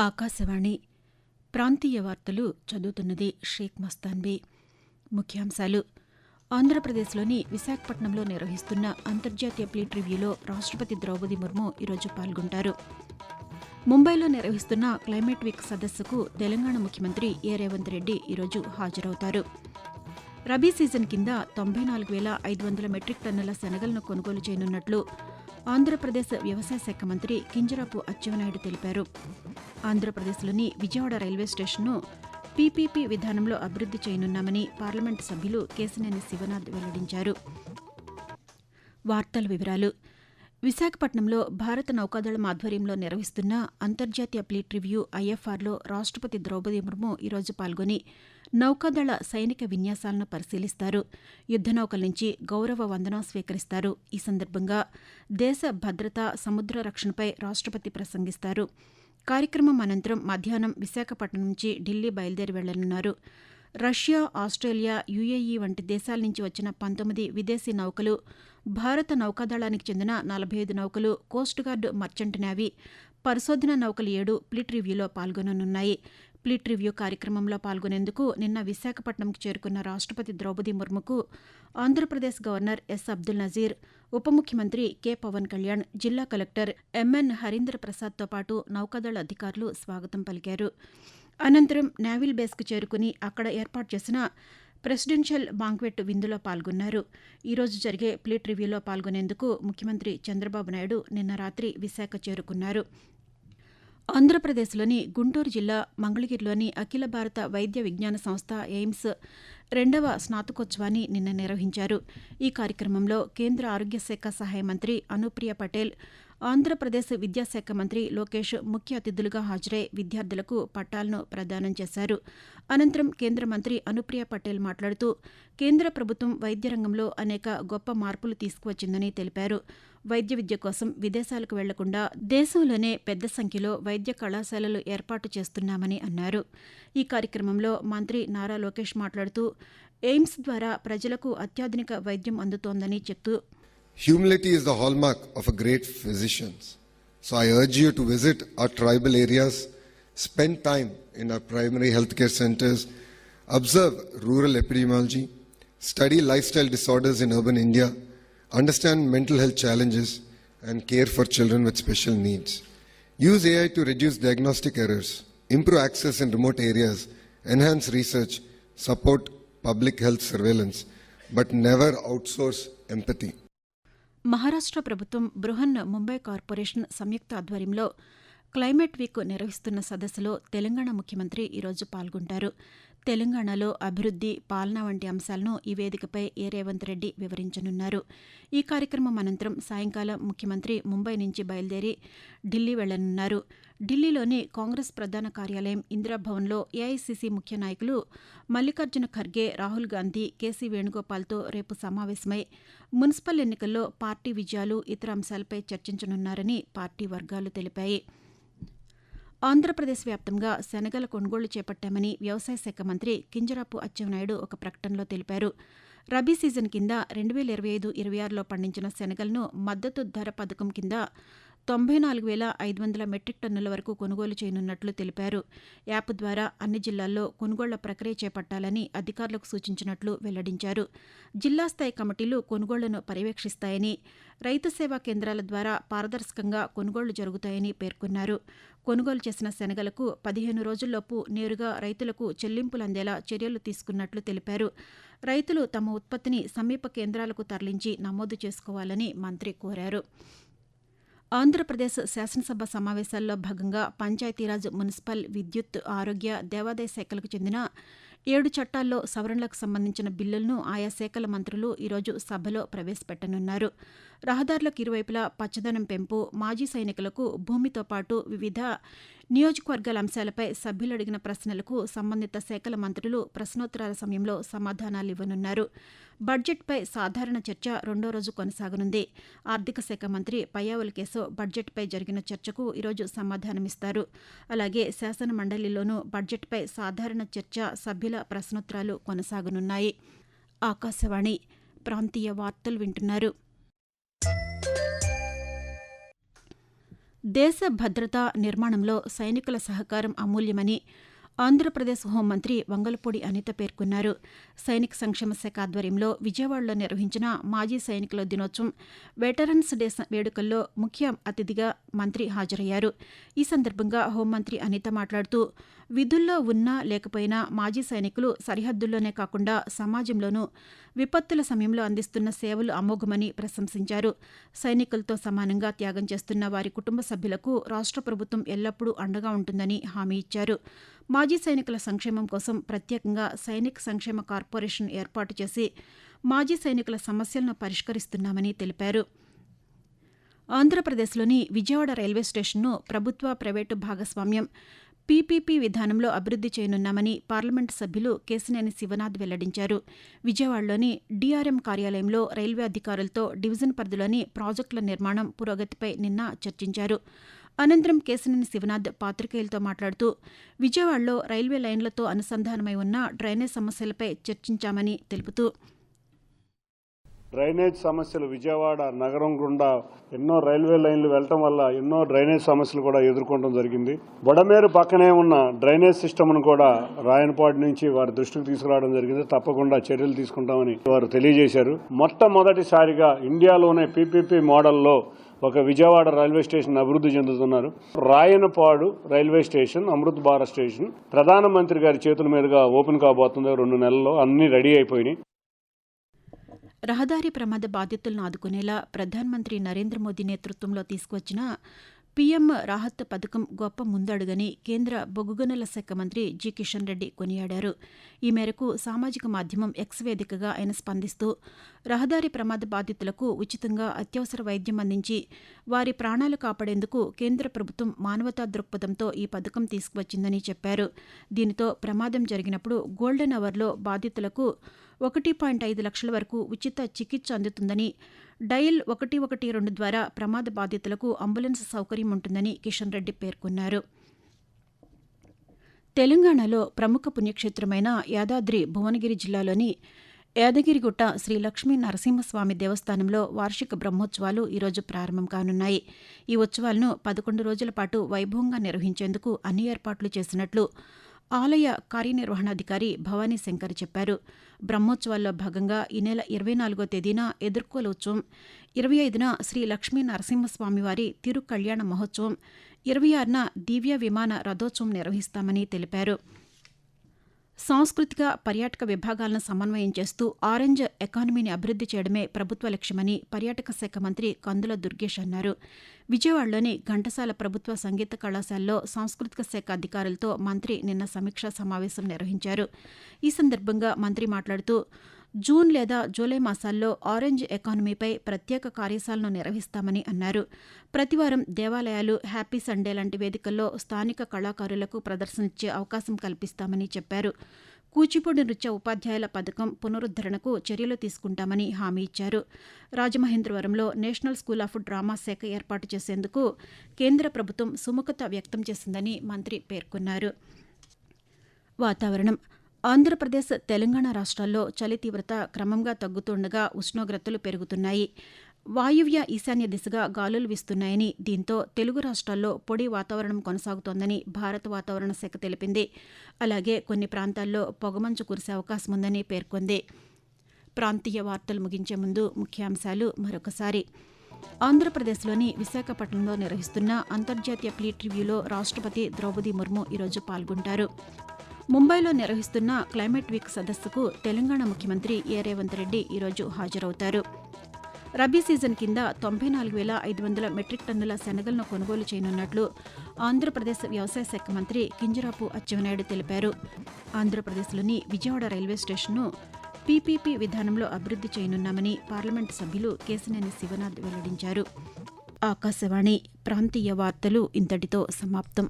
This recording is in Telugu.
ఆకాశవాణి ప్రాంతీయ వార్తలు చదువుతున్నది షేక్ మస్తాన్బీ. ముఖ్యాంశాలు. ఆంధ్రప్రదేశ్లోని విశాఖపట్నంలో నిర్వహిస్తున్న అంతర్జాతీయ ప్లీట్ రివ్యూలో రాష్టపతి ద్రౌపది ముర్ము ఈరోజు పాల్గొంటారు. ముంబైలో నిర్వహిస్తున్న క్లైమేట్ వీక్ సదస్సుకు తెలంగాణ ముఖ్యమంత్రి ఏ రేవంత్ రెడ్డి ఈరోజు హాజరవుతారు. రబీ సీజన్ కింద 94,500 మెట్రిక్ టన్నుల శనగలను కొనుగోలు చేయనున్నట్లు ఆంధ్రప్రదేశ్ వ్యవసాయ శాఖ మంత్రి కింజరాపు అచ్చెన్నాయుడు తెలిపారు. ఆంధ్రప్రదేశ్లోని విజయవాడ రైల్వే స్టేషన్ను పీపీపీ విధానంలో అభివృద్ది చేయనున్నామని పార్లమెంటు సభ్యులు కేశినేని శివనాథ్ వెల్లడించారు. వార్తల వివరాలు. విశాఖపట్నంలో భారత నౌకాదళం ఆధ్వర్యంలో నిర్వహిస్తున్న అంతర్జాతీయ ప్లీట్ రివ్యూ ఐఎఫ్ఆర్లో రాష్టపతి ద్రౌపది ముర్ము ఈరోజు పాల్గొని నౌకాదళ సైనిక విన్యాసాలను పరిశీలిస్తారు. యుద్ద నౌకల నుంచి గౌరవ వందనం స్వీకరిస్తారు. ఈ సందర్భంగా దేశ భద్రత, సముద్ర రక్షణపై రాష్టపతి ప్రసంగిస్తారు. కార్యక్రమం అనంతరం మధ్యాహ్నం విశాఖపట్నం నుంచి ఢిల్లీ బయలుదేరి వెళ్లనున్నారు. రష్యా, ఆస్ట్రేలియా, యుఏఈ వంటి దేశాల నుంచి వచ్చిన 19 విదేశీ నౌకలు, భారత నౌకాదళానికి చెందిన 45 నౌకలు, కోస్ట్గార్డ్, మర్చెంట్ నేవీ, పరిశోధన నౌకలు 7 ప్లీట్ రివ్యూలో పాల్గొననున్నాయి. ప్లీట్ రివ్యూ కార్యక్రమంలో పాల్గొనేందుకు నిన్న విశాఖపట్నంకు చేరుకున్న రాష్టపతి ద్రౌపది ముర్ముకు ఆంధ్రప్రదేశ్ గవర్నర్ ఎస్ అబ్దుల్ నజీర్, ఉప ముఖ్యమంత్రి కె పవన్ కళ్యాణ్, జిల్లా కలెక్టర్ ఎంఎన్ హరీంద్ర ప్రసాద్తో పాటు నౌకాదళ అధికారులు స్వాగతం పలికారు. అనంతరం నేవల్ బేస్కు చేరుకుని అక్కడ ఏర్పాటు చేసిన ప్రెసిడెన్షియల్ బాంక్వెట్ విందులో పాల్గొన్నారు. ఈరోజు జరిగే ప్లీట్ రివ్యూలో పాల్గొనేందుకు ముఖ్యమంత్రి చంద్రబాబు నాయుడు నిన్న రాత్రి విశాఖ చేరుకున్నారు. ఆంధ్రప్రదేశ్లోని గుంటూరు జిల్లా మంగళగిరిలోని అఖిల భారత వైద్య విజ్ఞాన సంస్థ ఎయిమ్స్ 2వ స్నాతకోత్సవాన్ని నిన్న నిర్వహించారు. ఈ కార్యక్రమంలో కేంద్ర ఆరోగ్య శాఖ సహాయ మంత్రి అనుప్రియ పటేల్, ఆంధ్రప్రదేశ్ విద్యాశాఖ మంత్రి లోకేష్ ముఖ్య అతిథులుగా హాజరై విద్యార్థులకు పట్టాలను ప్రదానం చేశారు. అనంతరం కేంద్ర మంత్రి అనుప్రియ పటేల్ మాట్లాడుతూ కేంద్ర ప్రభుత్వం వైద్య రంగంలో అనేక గొప్ప మార్పులు తీసుకువచ్చిందని తెలిపారు. వైద్య విద్య కోసం విదేశాలకు వెళ్లకుండా దేశంలోనే పెద్ద సంఖ్యలో వైద్య కళాశాలలు ఏర్పాటు చేస్తున్నామని అన్నారు. ఈ కార్యక్రమంలో మంత్రి నారా లోకేష్ మాట్లాడుతూ ఎయిమ్స్ ద్వారా ప్రజలకు అత్యాధునిక వైద్యం అందుతోందని చెప్తూ, Humility is the hallmark of a great physician. So I urge you to visit our tribal areas, spend time in our primary healthcare centers, observe rural epidemiology, study lifestyle disorders in urban India, understand mental health challenges, and care for children with special needs. Use AI to reduce diagnostic errors, improve access in remote areas, enhance research, support public health surveillance, but never outsource empathy. Maharashtra ప్రభుత్వం బృహన్ ముంబై కార్పొరేషన్ సంయుక్త ఆధ్వర్యంలో క్లైమేట్ వీక్ నిర్వహిస్తున్న సదస్సులో తెలంగాణ ముఖ్యమంత్రి ఈరోజు పాల్గొంటారు. తెలంగాణలో అభివృద్ది, పాలన వంటి అంశాలను ఈ వేదికపై ఏ రేవంత్ రెడ్డి వివరించనున్నారు. ఈ కార్యక్రమం అనంతరం సాయంకాలం ముఖ్యమంత్రి ముంబై నుంచి బయలుదేరి ఢిల్లీ వెళ్లనున్నారు. ఢిల్లీలోని కాంగ్రెస్ ప్రధాన కార్యాలయం ఇందిరాభవన్లో ఏఐసీసీ ముఖ్య నాయకులు మల్లికార్జున ఖర్గే, రాహుల్ గాంధీ, కేసీ వేణుగోపాల్తో రేపు సమావేశమై మున్సిపల్ ఎన్నికల్లో పార్టీ విజయాలు, ఇతర అంశాలపై చర్చించనున్నారని పార్టీ వర్గాలు తెలిపాయి. ఆంధ్రప్రదేశ్ వ్యాప్తంగా శనగల కొనుగోళ్లు చేపట్టామని వ్యవసాయ శాఖ మంత్రి కింజరాపు అచ్చెన్నాయుడు ఒక ప్రకటనలో తెలిపారు. రబీ సీజన్ కింద 2025-26లో పండించిన శనగలను మద్దతు ధర పథకం కింద 94,500 మెట్రిక్ టన్నుల వరకు కొనుగోలు చేయనున్నట్లు తెలిపారు. యాప్ ద్వారా అన్ని జిల్లాల్లో కొనుగోళ్ల ప్రక్రియ చేపట్టాలని అధికారులకు సూచించినట్లు వెల్లడించారు. జిల్లా స్థాయి కమిటీలు కొనుగోళ్లను పర్యవేక్షిస్తాయని, రైతు సేవా కేంద్రాల ద్వారా పారదర్శకంగా కొనుగోళ్లు జరుగుతాయని పేర్కొన్నారు. కొనుగోలు చేసిన శనగలకు 15 రోజుల్లోపు నేరుగా రైతులకు చెల్లింపులు అందేలా చర్యలు తీసుకున్నట్లు తెలిపారు. రైతులు తమ ఉత్పత్తిని సమీప కేంద్రాలకు తరలించి నమోదు చేసుకోవాలని మంత్రి కోరారు. ఆంధ్రప్రదేశ్ శాసనసభ సమావేశాల్లో భాగంగా పంచాయతీరాజ్, మున్సిపల్, విద్యుత్, ఆరోగ్య, దేవాదాయ శాఖలకు చెందిన 7 చట్టాల్లో సవరణలకు సంబంధించిన బిల్లులను ఆయా శాఖల మంత్రులు ఈరోజు సభలో ప్రవేశపెట్టనున్నారు. రహదారులకు ఇరువైపులా పచ్చదనం పెంపు, మాజీ సైనికులకు భూమితో పాటు వివిధ నియోజకవర్గాల అంశాలపై సభ్యులు అడిగిన ప్రశ్నలకు సంబంధిత శాఖల మంత్రులు ప్రశ్నోత్తరాల సమయంలో సమాధానాలివ్వనున్నారు. బడ్జెట్పై సాధారణ చర్చ 2వ రోజు కొనసాగనుంది. ఆర్థిక శాఖ మంత్రి పయ్యావుల కేశవ్ బడ్జెట్పై జరిగిన చర్చకు ఈరోజు సమాధానమిస్తారు. అలాగే శాసన మండలిలోనూ బడ్జెట్పై సాధారణ చర్చ, సభ్యుల ప్రశ్నోత్తరాలు కొనసాగనున్నాయి. ఆకాశవాణి ప్రాంతీయ వార్తలు వింటున్నారు. దేశ భద్రత నిర్మాణంలో సైనికుల సహకారం అమూల్యమని ఆంధ్రప్రదేశ్ హోంమంత్రి వంగలపూడి అనిత పేర్కొన్నారు. సైనిక సంక్షేమ శాఖ ఆధ్వర్యంలో విజయవాడలో నిర్వహించిన మాజీ సైనికుల దినోత్సవం వెటరన్స్ డే వేడుకల్లో ముఖ్య అతిథిగా మంత్రి హాజరయ్యారు. ఈ సందర్భంగా హోంమంత్రి అనిత మాట్లాడుతూ విధుల్లో ఉన్నా లేకపోయినా మాజీ సైనికులు సరిహద్దుల్లోనే కాకుండా సమాజంలోనూ విపత్తుల సమయంలో అందిస్తున్న సేవలు అమోఘమని ప్రశంసించారు. సైనికులతో సమానంగా త్యాగం చేస్తున్న వారి కుటుంబ సభ్యులకు రాష్ట్ర ప్రభుత్వం ఎల్లప్పుడూ అండగా ఉంటుందని హామీ ఇచ్చారు. మాజీ సైనికుల సంక్షేమం కోసం ప్రత్యేకంగా సైనిక్ సంక్షేమ కార్పొరేషన్ ఏర్పాటు చేసి మాజీ సైనికుల సమస్యలను పరిష్కరిస్తున్నామని తెలిపారు. ఆంధ్రప్రదేశ్లోని విజయవాడ రైల్వే స్టేషన్ను ప్రభుత్వ ప్రైవేటు భాగస్వామ్యం పీపీపీ విధానంలో అభివృద్ది చేయనున్నామని పార్లమెంటు సభ్యులు కేశినేని శివనాథ్ వెల్లడించారు. విజయవాడలోని డీఆర్ఎం కార్యాలయంలో రైల్వే అధికారులతో డివిజన్ పరిధిలోని ప్రాజెక్టుల నిర్మాణం పురోగతిపై నిన్న చర్చించారు. అనంతరం కేశినేని శివనాథ్ పాతికేయులతో మాట్లాడుతూ విజయవాడలో రైల్వే లైన్లతో అనుసంధానమై ఉన్న డ్రైనేజ్ సమస్యలపై చర్చించామని తెలుపుతూ డ్రైనేజ్ సమస్యలు విజయవాడ నగరం గుండా ఎన్నో రైల్వే లైన్లు వెళ్లటం వల్ల ఎన్నో డ్రైనేజ్ సమస్యలు కూడా ఎదుర్కోవడం జరిగింది. బొడమేరు పక్కనే ఉన్న డ్రైనేజ్ సిస్టమ్ను కూడా రాయనపాడు నుంచి వారి దృష్టికి తీసుకురావడం జరిగింది. తప్పకుండా చర్యలు తీసుకుంటామని వారు తెలియజేశారు. మొట్టమొదటిసారిగా ఇండియాలోనే పీపీపీ మోడల్లో ఒక విజయవాడ రైల్వే స్టేషన్ అభివృద్ధి చెందుతున్నారు. Rayanapadu railway station, Amrit Bharat station ప్రధానమంత్రి గారి చేతుల మీదుగా ఓపెన్ కాబోతుంది. 2 నెలల్లో అన్ని రెడీ అయిపోయినాయి. రహదారి ప్రమాద బాధితులను ఆదుకునేలా ప్రధానమంత్రి నరేంద్ర మోదీ నేతృత్వంలో తీసుకువచ్చిన పీఎం రాహత్ పథకం గొప్ప ముందడుగని కేంద్ర బొగ్గు గనుల శాఖ మంత్రి జి కిషన్ రెడ్డి కొనియాడారు. ఈ మేరకు సామాజిక మాధ్యమం ఎక్స్ వేదికగా ఆయన స్పందిస్తూ రహదారి ప్రమాద బాధితులకు ఉచితంగా అత్యవసర వైద్యం అందించి వారి ప్రాణాలు కాపాడేందుకు కేంద్ర ప్రభుత్వం మానవతా దృక్పథంతో ఈ పథకం తీసుకువచ్చిందని చెప్పారు. దీనితో ప్రమాదం జరిగినప్పుడు గోల్డెన్ అవర్లో బాధితులకు 1.5 లక్షల వరకు ఉచిత చికిత్స అందుతుందని, డయల్ 112 ద్వారా ప్రమాద బాధితులకు అంబులెన్స్ సౌకర్యం ఉంటుందని కిషన్ రెడ్డి పేర్కొన్నారు. తెలంగాణలో ప్రముఖ పుణ్యక్షేత్రమైన యాదాద్రి భువనగిరి జిల్లాలోని యాదగిరిగుట్ట శ్రీ లక్ష్మీ నరసింహస్వామి దేవస్థానంలో వార్షిక బ్రహ్మోత్సవాలు ఈరోజు ప్రారంభం కానున్నాయి. ఈ ఉత్సవాలను 11 రోజుల పాటు వైభవంగా నిర్వహించేందుకు అన్ని ఏర్పాట్లు చేసినట్లు ఆలయ కార్యనిర్వహణాధికారి భవానీ శంకర్ చెప్పారు. బ్రహ్మోత్సవాల్లో భాగంగా ఈ నెల 24వ తేదీన ఎదుర్కోల ఉత్సవం, 25న శ్రీ లక్ష్మీ నరసింహస్వామివారి తిరు కళ్యాణ మహోత్సవం, 26న దివ్య విమాన రథోత్సవం నిర్వహిస్తామని తెలిపారు. సాంస్కృతిక పర్యాటక విభాగాలను సమన్వయం చేస్తూ ఆరెంజ్ ఎకానమీని అభివృద్ది చేయడమే ప్రభుత్వ లక్ష్యమని పర్యాటక శాఖ మంత్రి కందుల దుర్గేష్ అన్నారు. విజయవాడలోని ఘంటసాల ప్రభుత్వ సంగీత కళాశాలలో సాంస్కృతిక శాఖ అధికారులతో మంత్రి నిన్న సమీక్షా సమావేశం నిర్వహించారు. ఈ సందర్భంగా మంత్రి మాట్లాడుతూ జూన్ లేదా జూలై మాసాల్లో ఆరెంజ్ ఎకానమీపై ప్రత్యేక కార్యశాలను నిర్వహిస్తామని అన్నారు. ప్రతివారం దేవాలయాలు, హ్యాపీ సండే లాంటి వేదికల్లో స్థానిక కళాకారులకు ప్రదర్శనలిచ్చే అవకాశం కల్పిస్తామని చెప్పారు. కూచిపూడి నృత్య ఉపాధ్యాయుల పథకం పునరుద్దరణకు చర్యలు తీసుకుంటామని హామీ ఇచ్చారు. రాజమహేంద్రవరంలో నేషనల్ స్కూల్ ఆఫ్ డ్రామా శాఖ ఏర్పాటు చేసేందుకు కేంద్ర ప్రభుత్వం సుముఖత వ్యక్తం చేసిందని మంత్రి పేర్కొన్నారు. వాతావరణం. ఆంధ్రప్రదేశ్, తెలంగాణ రాష్ట్రాల్లో చలి తీవ్రత క్రమంగా తగ్గుతుండగా ఉష్ణోగ్రతలు పెరుగుతున్నాయి. వాయువ్య ఈశాన్య దిశగా గాలులు వీస్తున్నాయని, దీంతో తెలుగు రాష్ట్రాల్లో పొడి వాతావరణం కొనసాగుతోందని భారత వాతావరణ శాఖ తెలిపింది. అలాగే కొన్ని ప్రాంతాల్లో పొగమంచు కురిసే అవకాశం ఉందని పేర్కొంది. ప్రాంతీయ వార్తలు ముగించే ముందు ముఖ్యాంశాలు మరొకసారి. ఆంధ్రప్రదేశ్లోని విశాఖపట్నంలో నిర్వహిస్తున్న అంతర్జాతీయ ప్లీట్ రివ్యూలో రాష్ట్రపతి ద్రౌపది ముర్ము ఈరోజు పాల్గొంటారు. ముంబైలో నిర్వహిస్తున్న క్లైమేట్ వీక్ సదస్సుకు తెలంగాణ ముఖ్యమంత్రి ఏ రేవంత్ రెడ్డి ఈరోజు హాజరవుతారు. రబీ సీజన్ కింద 94,500 మెట్రిక్ టన్నుల శనగలను కొనుగోలు చేయనున్నట్లు ఆంధ్రప్రదేశ్ వ్యవసాయ శాఖ మంత్రి కింజరాపు అచ్చెన్నాయుడు తెలిపారు. ఆంధ్రప్రదేశ్లోని విజయవాడ రైల్వే స్టేషన్ను పీపీపీ విధానంలో అభివృద్ది చేయనున్నామని పార్లమెంటు సభ్యులు కేశినేని శివనాథ్ వెల్లడించారు. ఆకాశవాణి ప్రాంతీయ వార్తలు ఇంతటితో సమాప్తం.